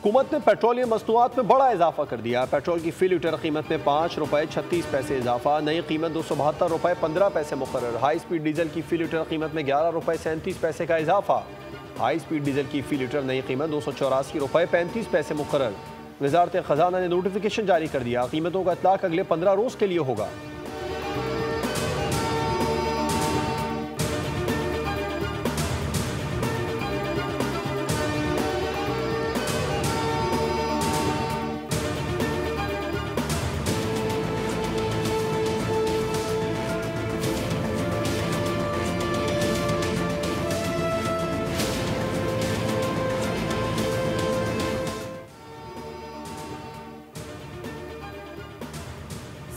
हुकूमत ने पेट्रोलियम मसनूआत में बड़ा इजाफा कर दिया। पेट्रोल की फी लीटर कीमत में 5 रुपये 36 पैसे इजाफा, नई कीमत 272 रुपये 15 पैसे मुकर्रर। हाई स्पीड डीजल की फी लीटर कीमत में 11 रुपये 37 पैसे का इजाफा। हाई स्पीड डीजल की फी लीटर नई कीमत 284 रुपये 35 पैसे मुकर्रर। वजारत खजाना ने नोटिफिकेशन जारी कर दिया। कीमतों का इतलाक अगले 15 रोज के लिए होगा।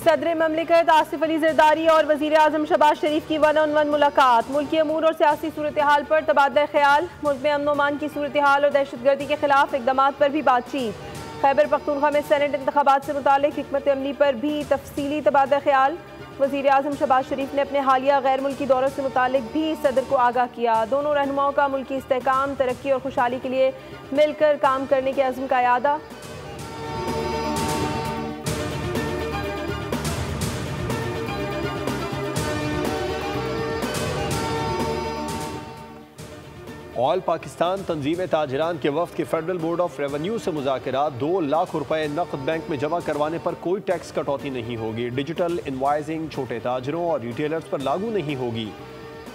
सदर ममलिकत आसिफ अली जरदारी और वज़ीर आज़म शहबाज शरीफ की 1-on-1 मुलाकात। मुल्की अमूर और सियासी सूरत हाल पर तबादला ख्याल। मुल्क में अमन अमान की सूरत हाल और दहशतगर्दी के खिलाफ इक़दामात पर भी बातचीत। खैबर पख्तूनख्वा में सेनेट इंतखाबात से मुतालिक हिकमत अमली पर भी तफसीली तबादला ख्याल। वज़ीर आज़म शहबाज शरीफ ने अपने हालिया गैर मुल्की दौरों से मुतालिक भी सदर को आगाह किया। दोनों रहनुमाओं का मुल्की इस्तेहकाम, तरक्की और खुशहाली के लिए मिलकर काम करने के अज़्म का यादा। ऑल पाकिस्तान तंजीम ताजरान के वफ्द के फेडरल बोर्ड ऑफ रेवेन्यू से मुज़ाकरात। 2 लाख रुपए नकद बैंक में जमा करवाने पर कोई टैक्स कटौती नहीं होगी। डिजिटल इनवाइसिंग छोटे ताजरों और रिटेलर्स पर लागू नहीं होगी।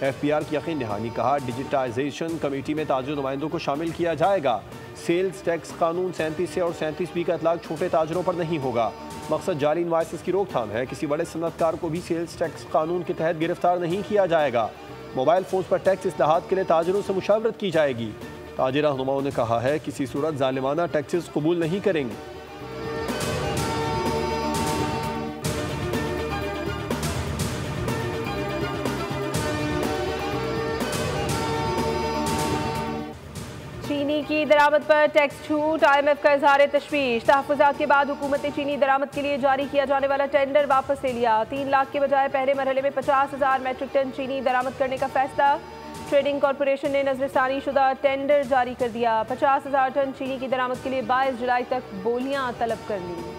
FPR की यकीन दहानी। कहा, डिजिटाइजेशन कमेटी में ताजर नुमाइंदों को शामिल किया जाएगा। सेल्स टैक्स कानून 37 और 37B का इतलाक छोटे ताजरों पर नहीं होगा। मकसद जाली इनवाइसेस की रोकथाम है। किसी बड़े सनतकार को भी सेल्स टैक्स कानून के तहत गिरफ्तार नहीं किया जाएगा। मोबाइल फोन पर टैक्स इस्लाहात के लिए ताजरों से मुशावरत की जाएगी। ताजिर रहनुमाओं ने कहा है, किसी सूरत जालिमाना टैक्सेस कबूल नहीं करेंगे। चीनी की दरामद पर टैक्स छूट। IMF का इजहार तशवीश। तहफ़्फ़ुज़ात के बाद हुकूमत ने चीनी दरामद के लिए जारी किया जाने वाला टेंडर वापस ले लिया। 3 लाख के बजाय पहले मरहले में 50,000 मैट्रिक टन चीनी दरामद करने का फैसला। ट्रेडिंग कॉरपोरेशन ने नजरसानी शुदा टेंडर जारी कर दिया। 50,000 टन चीनी की दरामद के लिए 22 जुलाई तक बोलियां तलब कर ली।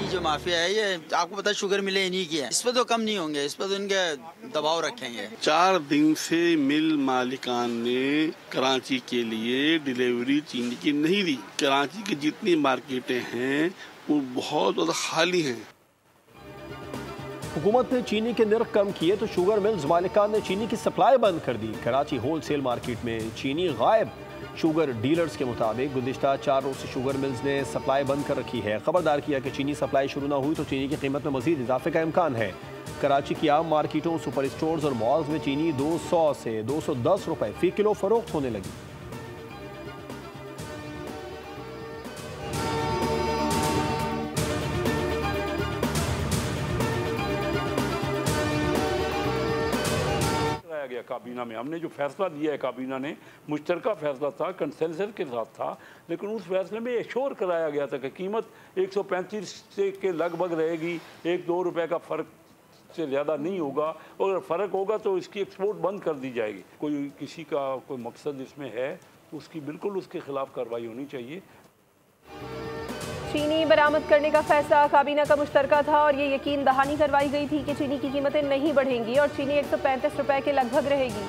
जो माफिया है, ये आपको पता है शुगर मिले इन्हीं की है। इस पर तो कम नहीं होंगे, इस पर तो इनके दबाव रखेंगे। 4 दिन से मिल मालिकान ने कराची के लिए डिलीवरी चीनी की नहीं दी। कराची की जितनी मार्केटें हैं वो बहुत ज़्यादा खाली हैं। हुकूमत ने चीनी के निर्ख कम किए तो शुगर मिल्स मालिकान ने चीनी की सप्लाई बंद कर दी। कराची होलसेल मार्केट में चीनी गायब। शुगर डीलर्स के मुताबिक गुज़िश्ता 4 रोज से शुगर मिल्स ने सप्लाई बंद कर रखी है। खबरदार किया कि चीनी सप्लाई शुरू ना हुई तो चीनी की कीमत में मजीद इजाफे का इम्कान है। कराची की आम मार्केटों, सुपर स्टोर्स और मॉल्स में चीनी 200 से 210 रुपए फी किलो फरोख्त होने लगी। गया काबीना में हमने जो फैसला दिया है, काबीना ने मुश्तरका फैसला था, कंसेंसस के साथ था, लेकिन उस फैसले में एश्योर कराया गया था कि कीमत 135 से के लगभग रहेगी। 1-2 रुपए का फ़र्क से ज़्यादा नहीं होगा, और अगर फ़र्क होगा तो इसकी एक्सपोर्ट बंद कर दी जाएगी। कोई किसी का कोई मकसद इसमें है तो उसकी बिल्कुल उसके खिलाफ कार्रवाई होनी चाहिए। चीनी बरामद करने का फैसला काबीना का मुश्तरका था और ये यकीन दहानी करवाई गई थी कि चीनी की कीमतें नहीं बढ़ेंगी और चीनी 135 रुपए के लगभग रहेगी।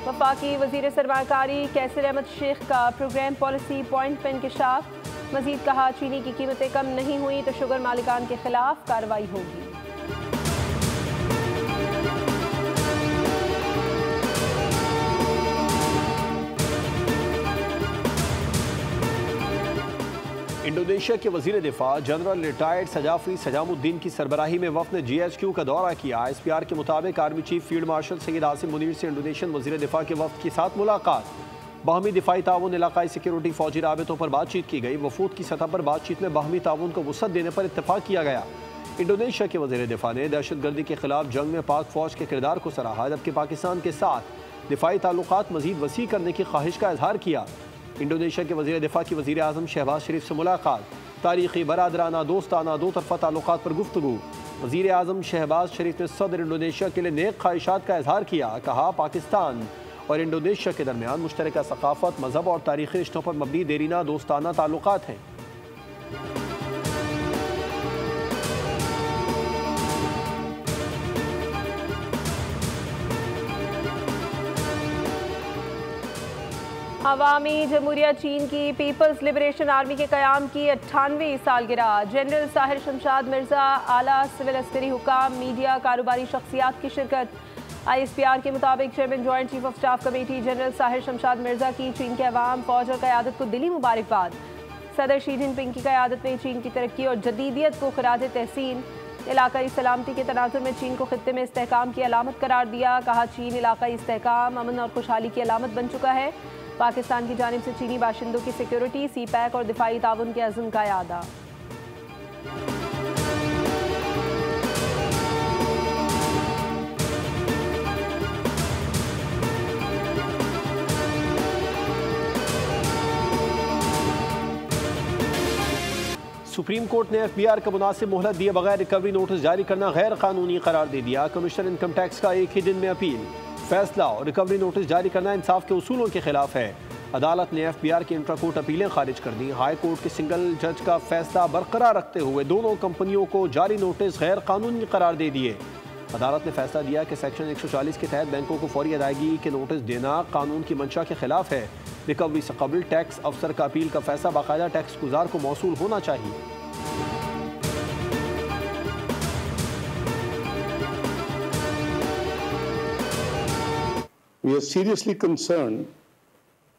वफाकी वजीर सरमाकारी कैसर अहमद शेख का प्रोग्राम पॉलिसी पॉइंट पर इंकशाफ। मजीद कहा, चीनी की कीमतें कम नहीं हुई तो शुगर मालिकान के खिलाफ कार्रवाई होगी। इंडोनेशिया के वजीर दिफा जनरल रिटायर्ड सजाफी सजामुद्दीन की सरबराही में वफ़द ने GHQ का दौरा किया। SPR के मुताबिक army chief field marshal Syed Asim Munir से इंडोनेशियन वजीर दिफा के वफ़द के साथ मुलाकात। बाहमी दिफाई ताउन, इलाकाई सिक्योरिटी, फौजी राबितों पर बातचीत की गई। वफूद की सतह पर बातचीत में बाहमी ताउन को वसअत देने पर इत्तफाक किया गया। इंडोनेशिया के वजीर दिफा ने दहशतगर्दी के खिलाफ जंग में पाक फौज के किरदार को सराहा, जबकि पाकिस्तान के साथ दिफाई ताल्लुकात मजीद वसी करने की ख्वाहिश का इजहार किया। इंडोनेशिया के वज़ीर दिफा की वज़ीर आज़म शहबाज शरीफ से मुलाकात, तारीख़ी बरादराना दोस्ताना दो तरफ़ा ताल्लुकात पर गुफ्तगू। वज़ीर आज़म शहबाज शरीफ ने सदर इंडोनेशिया के लिए नेक ख्वाहिशात का इजहार किया। कहा, पाकिस्तान और इंडोनेशिया के दरमियान मुश्तरका सकाफ़त, मज़हब और तारीख़ी रिश्तों पर मबनी देरीना दोस्ताना ताल्लुकात हैं। अवामी जमहूरिया चीन की पीपल्स लिबरेशन आर्मी के क़याम की 98वीं सालगिरह। जनरल साहिर शमशाद मिर्ज़ा, आला सिविल अस्करी हुकाम, मीडिया, कारोबारी शख्सियात की शिरकत। ISPR के मुताबिक chairman joint chief of staff committee general Sahir Shamshad Mirza की चीन के अवाम, फौज और क़यादत को दिली मुबारकबाद। सदर शी जिनपिंग की क़यादत में चीन की तरक्की और जदीदियत को खराज तहसीन। इलाकाई सलामती के तनाजुर में चीन को खित्ते में इस्तेहकाम की अलामत करार दिया। कहा, चीन इलाकाई इस्तेहकाम, अमन और खुशहाली की अलामत बन चुका है। पाकिस्तान की जानिब से चीनी बाशिंदों की सिक्योरिटी, CPEC और दिफाई ताउन के अज़्म का यादा। सुप्रीम कोर्ट ने FBR का मुनासिब मोहलत दिए बगैर रिकवरी नोटिस जारी करना गैर कानूनी करार दे दिया। कमिश्नर इनकम टैक्स का एक ही दिन में अपील। फैसला और रिकवरी नोटिस जारी करना इंसाफ के उसूलों के खिलाफ है। अदालत ने FBR की इंट्रा कोर्ट अपीलें खारिज कर दी। हाई कोर्ट के सिंगल जज का फैसला बरकरार रखते हुए दोनों कंपनियों को जारी नोटिस गैर कानूनी करार दे दिए। अदालत ने फैसला दिया कि सेक्शन 140 के तहत बैंकों को फौरी अदायगी के नोटिस देना कानून की मंशा के खिलाफ है। रिकवरी से कबल टैक्स अफसर का अपील का फैसला बाकायदा टैक्स गुजार को मौसूल होना चाहिए। We are seriously concerned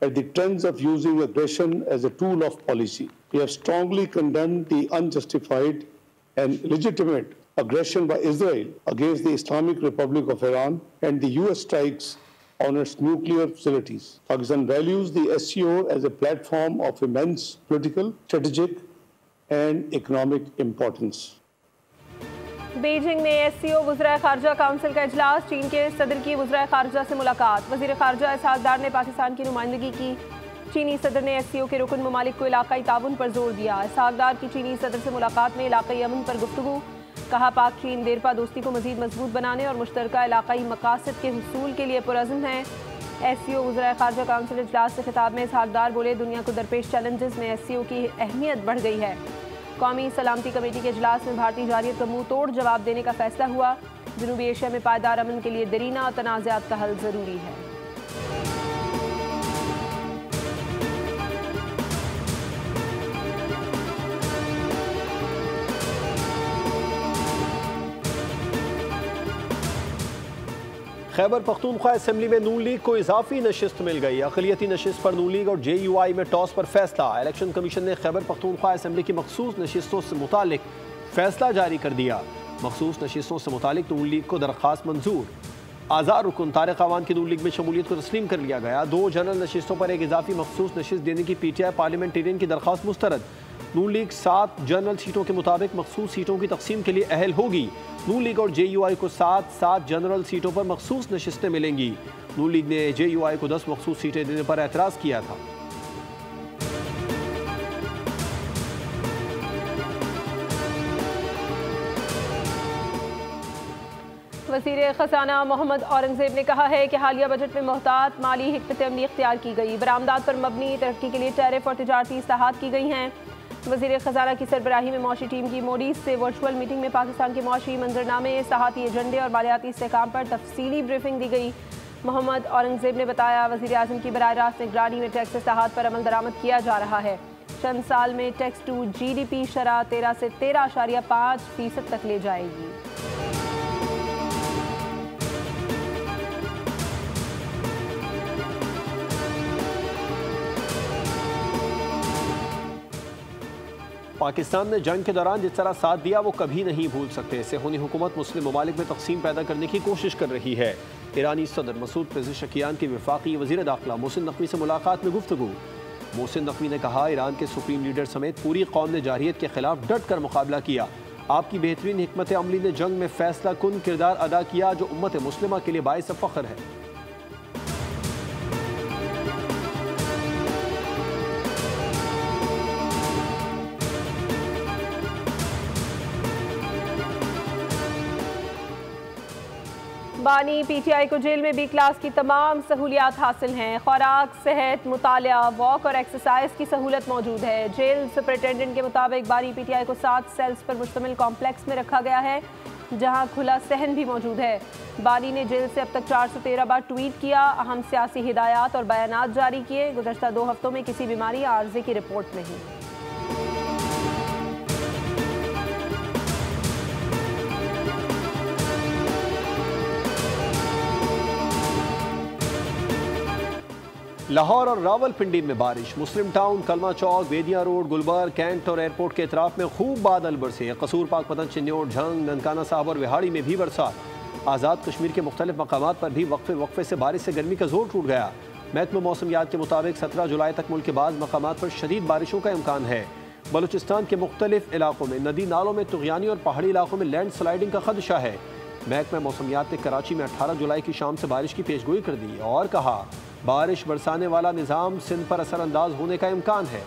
at the trends of using aggression as a tool of policy. We have strongly condemned the unjustified and illegitimate aggression by Israel against the Islamic Republic of Iran and the US strikes on its nuclear facilities. Pakistan values the SCO as a platform of immense political, strategic and economic importance. Beijing में SCO वज़ीर ख़ारजा council का इजलास। चीन के सदर की वज़ीर ख़ारजा से मुलाकात। वज़ीर ख़ारजा इसहाक डार ने पाकिस्तान की नुमाइंदगी की। चीनी सदर ने SCO के रुकन ममालिक को इलाकाई ताउन पर जोर दिया। इसहाक डार की चीनी सदर से मुलाकात में इलाकाई अमन पर गुफ्तगू। कहा, पाक चीन देरपा दोस्ती को मज़ीद मजबूत बनाने और मुश्तरका इलाकाई मकासद के हुसूल के लिए पुरअज़्म है। SCO वज़ीर ख़ारजा काउंसिल इजलास से खिताब में इसहाक डार बोले, दुनिया को दरपेश चैलेंजेस में SCO की अहमियत बढ़ गई है। कौमी सलामती कमेटी के इजलास में भारतीय जारियत का मुंह तोड़ जवाब देने का फैसला हुआ। जनूबी एशिया में पायदार अमन के लिए दरीना और तनाज़ात का हल ज़रूरी है। खैबर पख्तूनख्वा असेंबली में नून लीग को इजाफी नशिस्त मिल गई। अक़लियती नशिस्त पर नून लीग और JUI में टॉस पर फैसला। इलेक्शन कमीशन ने खैबर पख्तूनख्वा असेंबली की मखसूस नशिस्तों से मुतालिक फैसला जारी कर दिया। मखसूस नशिस्तों से मुतालिक नून लीग को दरख्वास्त मंजूर। आज़ाद रुकन तारिक अवान की नून लीग में शमूलियत को तस्लीम कर लिया गया। 2 जनरल नशिस्तों पर एक इजाफी मखसूस नशिस्त देने की PTI पार्लियामेंटेरियन की दरख्वास्त मुस्तरद। नून लीग 7 जनरल सीटों के मुताबिक मखसूस सीटों की तकसीम के लिए अहल होगी। नून लीग और JUI को 7 जनरल सीटों पर मखसूस नशिस्तें मिलेंगी। नून लीग ने JUI को 10 मखसूस सीटें देने पर एतराज़ किया था। वज़ीर ख़ज़ाना मोहम्मद औरंगज़ेब ने कहा है कि हालिया बजट में मोहतात माली हिकमत अमली इख्तियार की गई। बरामदात पर मबनी तरक्की के लिए टैरिफ और तिजारती इस्लाहात की गई हैं। वज़ीर ख़ज़ाना की सरबराही में मौशी टीम की मोडीज से वर्चुअल मीटिंग में पाकिस्तान के मौशी मंजरनामे, सहाती एजेंडे और मालियाती इस्तेहकाम पर तफसीली ब्रीफिंग दी गई। मोहम्मद औरंगज़ेब ने बताया, वज़ीर आज़म की बराह रास्त निगरानी में टैक्स इस्लाहात पर अमल दरामद किया जा रहा है। चंद साल में टैक्स टू GDP शरह 13 से 13.5% तक ले जाएगी। पाकिस्तान ने जंग के दौरान जिस तरह साथ दिया वो कभी नहीं भूल सकते। सेहूनी हुकूमत मुस्लिम ममालिक में तकसीम पैदा करने की कोशिश कर रही है। ईरानी सदर मसूद पेज़ेशकियान की वफाकी वज़ीर दाखिला मोहसिन नकवी से मुलाकात में गुफ्तगू। मोहसिन नकवी ने कहा, ईरान के सुप्रीम लीडर समेत पूरी कौम ने जारहियत के खिलाफ डट कर मुकाबला किया। आपकी बेहतरीन हिकमत अमली ने जंग में फैसला कुन किरदार अदा किया जो उम्मत मुस्लिमा के लिए बाइस फ़ख्र है। बानी पीटीआई को जेल में बी क्लास की तमाम सहूलियात हासिल हैं। खुराक, सेहत, मुतालिया, वॉक और एक्सरसाइज की सहूलत मौजूद है। जेल सुपरिटेंडेंट के मुताबिक बानी पीटीआई को 7 सेल्स पर मुश्तमिल कॉम्प्लेक्स में रखा गया है, जहां खुला सहन भी मौजूद है। बानी ने जेल से अब तक 413 बार ट्वीट किया, अहम सियासी हिदायत और बयानात जारी किए। गुज़श्ता 2 हफ्तों में किसी बीमारी या आर्जे की रिपोर्ट नहीं। लाहौर और रावलपिंडी में बारिश। मुस्लिम टाउन, कलमा चौक, बेदिया रोड, गुलबर्ग, कैंट और एयरपोर्ट के इतराफ में खूब बादल बरसे। कसूर, पाकपतन, चिन्नौर, झंग, ननकाना साहब और विहाड़ी में भी बरसात। आज़ाद कश्मीर के मुख्तलिफ मकामात पर भी वक्फे से बारिश से गर्मी का जोर टूट गया। महकमा मौसमियात के मुताबिक 17 जुलाई तक मुल्क के बाज़ मकामात पर शदीद बारिशों का इम्कान है। बलूचिस्तान के मुख्तलिफ इलाकों में नदी नालों में तुग़यानी और पहाड़ी इलाकों में लैंड स्लाइडिंग का खदशा है। महकमा मौसमियात ने कराची में 18 जुलाई की शाम से बारिश की पेशगोई कर दी और कहा बारिश बरसाने वाला निज़ाम सिंध पर असरअंदाज होने का इम्कान है।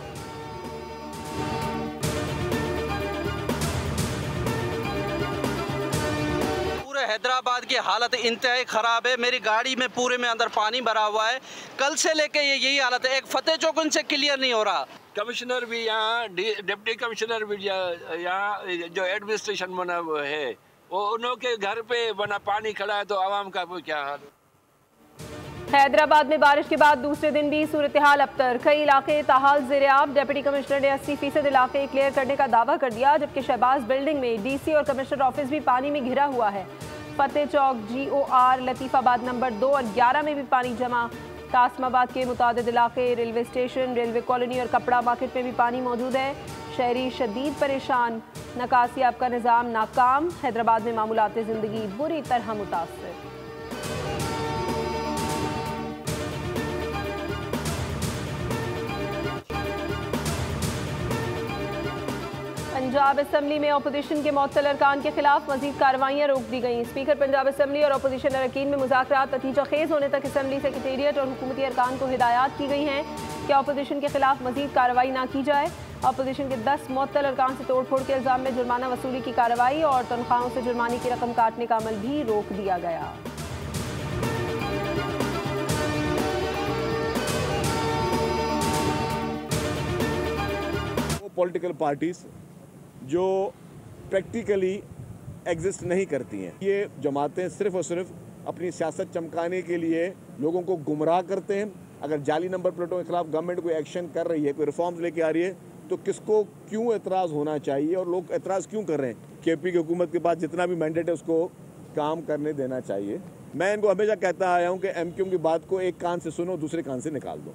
पूरे हैदराबाद की हालत इंतहाई ख़राब है। मेरी गाड़ी में पूरे में अंदर पानी भरा हुआ है। कल से लेके यही हालत है। एक फतेह चौक से क्लियर नहीं हो रहा। कमिश्नर भी यहाँ, डिप्टी कमिश्नर भी यहाँ, जो एडमिनिस्ट्रेशन बना है वो उनके घर पे बना पानी खड़ा है, तो आवाम का क्या हाल है। हैदराबाद में बारिश के बाद दूसरे दिन भी सूरत हाल अबतर। कई इलाके ताहाल ज़ेर-ए-आब। डिप्टी कमिश्नर ने 80% इलाके क्लियर करने का दावा कर दिया, जबकि शहबाज बिल्डिंग में डीसी और कमिश्नर ऑफिस भी पानी में घिरा हुआ है। फतेह चौक, GOR, लतीफ़ाबाद नंबर 2 और 11 में भी पानी जमा। कासमाबाद के मुतादिद इलाके, रेलवे स्टेशन, रेलवे कॉलोनी और कपड़ा मार्केट में भी पानी मौजूद है। शहरी शदीद परेशान। नकासियाब का निज़ाम नाकाम। हैदराबाद में मामूलात ज़िंदगी बुरी तरह मुतासर। पंजाब असम्बली में अपोजिशन के मुअत्तल अरकान के खिलाफ मजीद कार्रवाइयाँ रोक दी गई। स्पीकर पंजाब असम्बली और अपोजिशन अरकान में मुज़ाकरात नतीजा खेज होने तक असम्बली सेक्रेटेरिएट और हुकूमती अरकान को हिदायत की गई हैं कि अपोजिशन के खिलाफ मजीद कार्रवाई ना की जाए। अपोजिशन के 10 मुअत्तल अरकान से तोड़ फोड़ के इल्ज़ाम में जुर्माना वसूली की कार्रवाई और तनख्वाहों से जुर्माने की रकम काटने का अमल भी रोक दिया गया। पॉलिटिकल पार्टीज जो प्रैक्टिकली एग्जिस्ट नहीं करती हैं, ये जमातें सिर्फ और सिर्फ अपनी सियासत चमकाने के लिए लोगों को गुमराह करते हैं। अगर जाली नंबर प्लेटों के खिलाफ गवर्नमेंट कोई एक्शन कर रही है, कोई रिफॉर्म्स लेके आ रही है, तो किसको क्यों एतराज़ होना चाहिए और लोग एतराज़ क्यों कर रहे हैं। KP की हुकूमत के पास जितना भी मैंडेट है उसको काम करने देना चाहिए। मैं इनको हमेशा कहता आया हूँ कि MQM की बात को एक कान से सुनो, दूसरे कान से निकाल दो।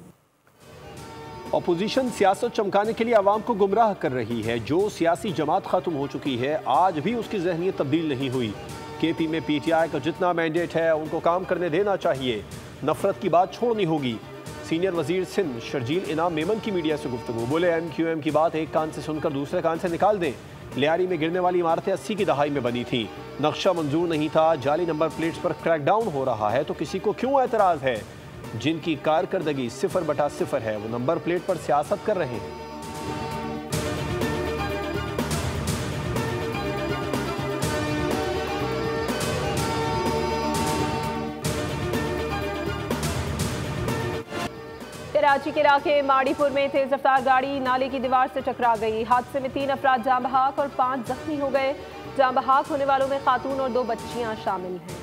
अपोजिशन सियासत चमकाने के लिए आवाम को गुमराह कर रही है। जो सियासी जमात खत्म हो चुकी है, आज भी उसकी जहनीत तब्दील नहीं हुई। KP में PTI का जितना मैंडेट है उनको काम करने देना चाहिए। नफरत की बात छोड़नी होगी। सीनियर वजीर सिंध शर्जील इनाम मेमन की मीडिया से गुफ्तगू। बोले MQM की बात एक कान से सुनकर दूसरे कान से निकाल दें। लियारी में गिरने वाली इमारतें 80 की दहाई में बनी थी। नक्शा मंजूर नहीं था। जाली नंबर प्लेट्स पर क्रैकडाउन हो रहा है तो किसी को क्यों एतराज़ है। जिनकी कारकर्दगी 0/0 है वो नंबर प्लेट पर सियासत कर रहे हैं। कराची के इलाके माड़ीपुर में तेज रफ्तार गाड़ी नाले की दीवार से टकरा गई। हादसे में 3 अफराद जाँ बहक और 5 जख्मी हो गए। जाँ बहक होने वालों में खातून और 2 बच्चियां शामिल हैं।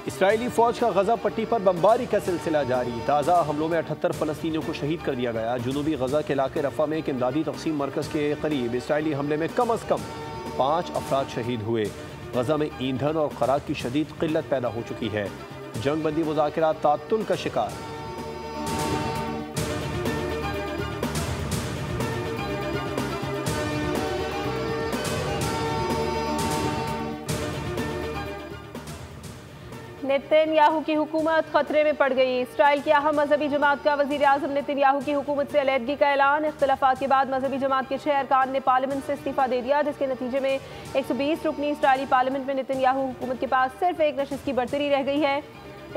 इसराइली फौज का गजा पट्टी पर बमबारी का सिलसिला जारी। ताज़ा हमलों में 78 फलस्तीनियों को शहीद कर दिया गया। जुनूबी गजा के इलाके रफा में एक इमदादी तकसीम मरकज़ के करीब इसराइली हमले में कम अज़ कम 5 अफराद शहीद हुए। गजा में ईंधन और खुराक की शदीद किल्लत पैदा हो चुकी है। जंग बंदी मुज़ाकरात तात्तुल का शिकार। नेतन्याहू की हुकूमत खतरे में पड़ गई। इसराइल की अहम मजहबी जमात का वज़ीर आज़म नेतन्याहू की हुकूमत से अलहदगी का ऐलान। इख्तिलाफात के बाद मजहबी जमात के 6 अरकान ने पार्लियामेंट से इस्तीफ़ा दे दिया, जिसके नतीजे में 120 रुकनी इसराइली पार्लियामेंट में नेतन्याहू हुकूमत के पास सिर्फ एक नशिस्त की बरतरी रह गई है।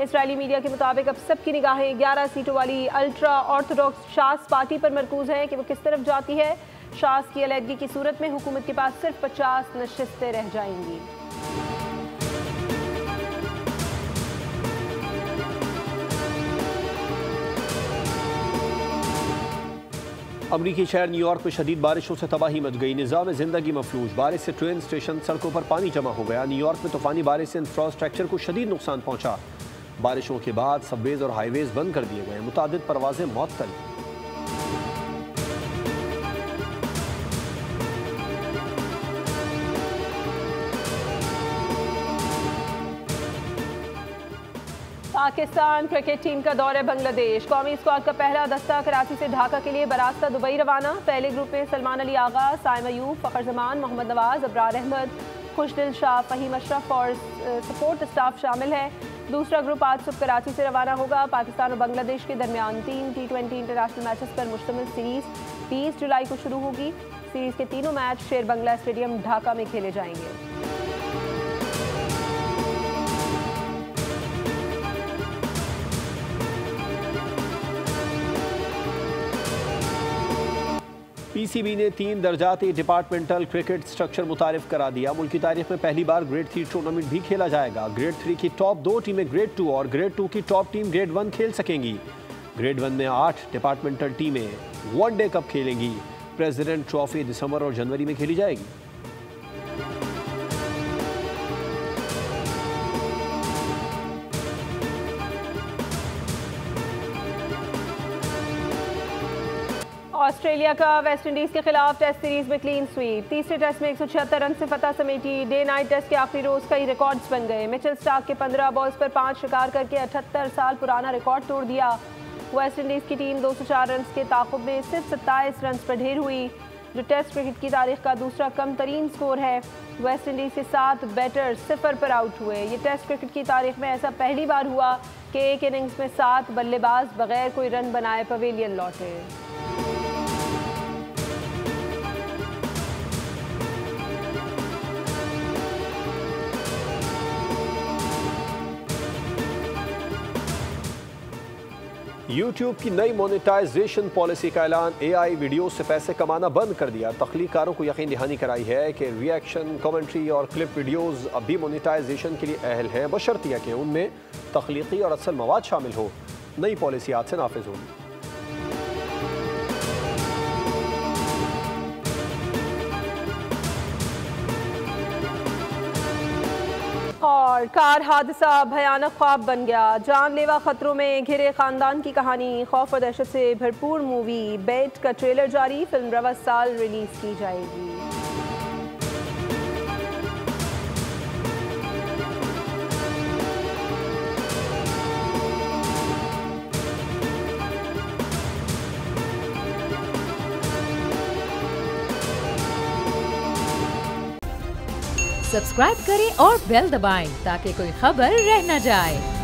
इसराइली मीडिया के मुताबिक अब सबकी निगाहें 11 सीटों वाली अल्ट्रा ऑर्थोडॉक्स शास पार्टी पर मरकूज हैं कि वो किस तरफ जाती है। शास की अलहदगी की सूरत में हुकूमत के पास सिर्फ 50 नशिस्तें रह जाएंगी। अमरीकी शहर न्यूयॉर्क में शदीद बारिशों से तबाही मच गई। निज़ाम ज़िंदगी मफलूज। बारिश से ट्रेन स्टेशन, सड़कों पर पानी जमा हो गया। न्यूयॉर्क में तूफानी बारिश से इंफ्रास्ट्रक्चर को शदीद नुकसान पहुंचा। बारिशों के बाद सबवेज और हाईवेज बंद कर दिए गए। मुतादिद परवाजें मुअत्तल। पाकिस्तान क्रिकेट टीम का दौरे बांग्लादेश। कौमी स्क्वाड का पहला दस्ता कराची से ढाका के लिए बरास्ता दुबई रवाना। पहले ग्रुप में सलमान अली आगा, साइम अयूब, फ़खर जमान, मोहम्मद नवाज, अबरार अहमद, खुशदिल शाह, फ़हीम अशरफ और सपोर्ट स्टाफ शामिल है। दूसरा ग्रुप आज सुबह कराची से रवाना होगा। पाकिस्तान और बांग्लादेश के दरमियान 3 T20 इंटरनेशनल मैचेस पर मुश्तमिल सीरीज़ 20 जुलाई को शुरू होगी। सीरीज़ के तीनों मैच शेर बंगला स्टेडियम ढाका में खेले जाएंगे। पीसीबी ने 3 दर्जाती डिपार्टमेंटल क्रिकेट स्ट्रक्चर मुतारिफ करा दिया। मुल्क की तारीख में पहली बार ग्रेड 3 टूर्नामेंट भी खेला जाएगा। ग्रेड 3 की टॉप 2 टीमें ग्रेड 2 और ग्रेड 2 की टॉप टीम ग्रेड 1 खेल सकेंगी। ग्रेड 1 में 8 डिपार्टमेंटल टीमें वनडे कप खेलेंगी। प्रेसिडेंट ट्रॉफी दिसंबर और जनवरी में खेली जाएगी। ऑस्ट्रेलिया का वेस्ट इंडीज के खिलाफ टेस्ट सीरीज में क्लीन स्वीप। तीसरे टेस्ट में 176 रन से फतह समेटी। डे नाइट टेस्ट के आखिरी रोज कई रिकॉर्ड्स बन गए। मिचेल स्टार्क के 15 बॉल्स पर 5 शिकार करके 78 साल पुराना रिकॉर्ड तोड़ दिया। वेस्ट इंडीज की टीम 204 रन के ताक़ुब में सिर्फ 27 रन पर ढेर हुई, जो टेस्ट क्रिकेट की तारीख का दूसरा कम तरीन स्कोर है। वेस्ट इंडीज के 7 बैटर 0 पर आउट हुए। ये टेस्ट क्रिकेट की तारीख में ऐसा पहली बार हुआ कि एक इनिंग्स में 7 बल्लेबाज बगैर कोई रन बनाए पवेलियन लौटे। यूट्यूब की नई मोनेटाइजेशन पॉलिसी का ऐलान। AI वीडियो से पैसे कमाना बंद कर दिया। तख्लीकारों को यकीन दहानी कराई है कि रिएक्शन, कमेंट्री और क्लिप वीडियोस अब भी मोनेटाइजेशन के लिए अहल हैं, बशर्तिया कि उनमें तख्लीकी और असल मवाद शामिल हो। नई पॉलिसी आज से नाफिज होगी। और कार हादसा भयानक ख्वाब बन गया। जानलेवा खतरों में घिरे खानदान की कहानी। खौफ और दहशत से भरपूर मूवी बेट का ट्रेलर जारी। फिल्म रवा साल रिलीज की जाएगी। सब्सक्राइब करें और बेल दबाएं ताकि कोई खबर रह न जाए।